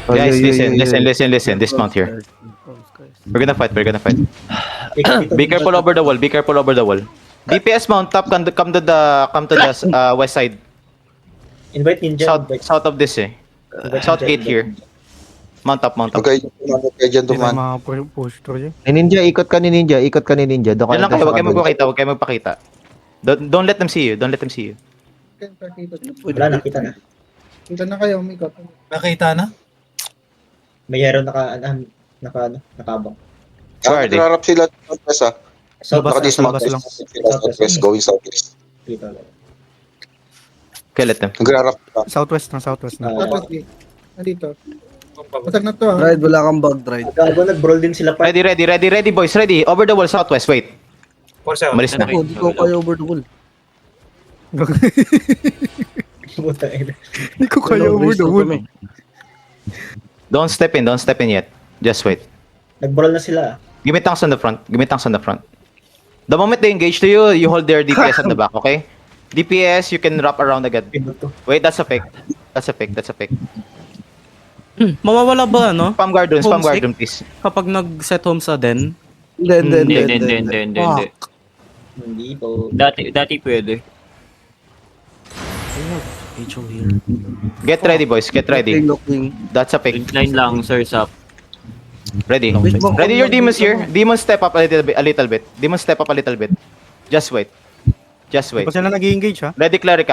Guys, listen. Dismount here. We're gonna fight. Be careful over the wall. DPS mount up. Come to the west side. Invite ninja. South of this eh. South gate here. Mount up. Okay, dyan Hindi na duman. makapush through yun. Ni Ninja, ikot ka ni Ninja. Doon Yan lang kayo, sa huwag kayo kabila. magpakita. Don't let them see you. Wala, nakita na. Kita na kayo, umikot. Nakita na? Mayroon nakabang. Where are they? Nagrarap sila southwest ah. South, Labas Naka-dismount lang. sila southwest, going southeast. Dito. Okay, let them. Nagrarap sila. Southwest na. Tapos, nandito. Matag na to, ha? Ride, wala kang bug ride. Gago, nag-brawl din sila pa. Ready, boys, ready. Over the wall, southwest, wait. Malis na. Ako, di ko kayo over the wall. Puta, ina. Hindi ko kaya over the wall. Don't step in yet. Just wait. Nag-brawl na sila. Give me tanks on the front. The moment they engage to you, you hold their DPS at the back, okay? DPS, you can wrap around agad. Pinuto. Wait, that's a fake. Mawawala ba, no? Spam guard Homesick? room, please. Kapag nag-set home sa den? Hindi. Fuck. Hindi po. Dati pwede. Rachel here. Get ready, boys. Get ready. Looking. That's a fake. Incline lang, sir, up. Ready. Wait, baka- Ready your demons here. Demons step up a little bit. Just wait. Hindi pa sila nag-engage, ha? Ready cleric.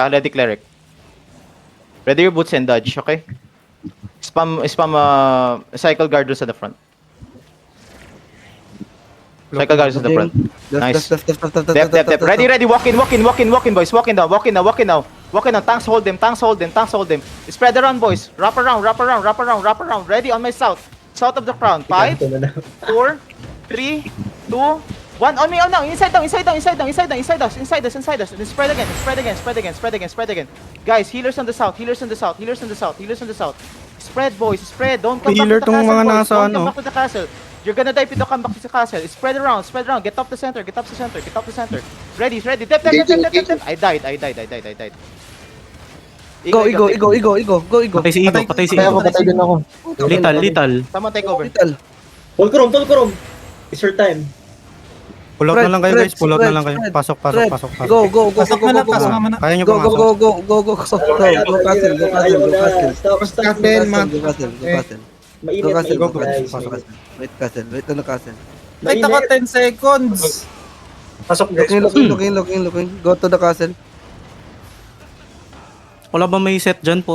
Ready your boots and dodge, okay? Spam cycle guarders at the front. Cycle guarders at the front. Nice. Dep. Ready. Walk in, boys. Walk in now. Tanks hold them. Spread around, boys. Wrap around. Ready on my south. South of the crown. 5, Ito na. 4, 3, 2, 1. On me, now. Inside us. And spread again. Guys, healers on the south. Spread, boys. Don't come Healer back to the tong castle, mga boys. nasa Don't ano. come back to the castle. You're gonna die if you don't come back to the castle. Spread around. Get up the center. Ready. Dep. I died. Go. Patay si Igo. Patay din ako. Lethal. Someone take over. Vital. Fulcrum. It's your time. Pull out na lang kayo, guys. Spread. Pasok. Go. Pasok na. Kaya nyo Go. pumasok. Go castle. Ayaw na. Stop. Castle, man. Go castle. Mainit, Go castle. guys. Wait castle. Wait on the castle. Wait ako 10 seconds. Looking. Go to the castle. Wala ba may set dyan po?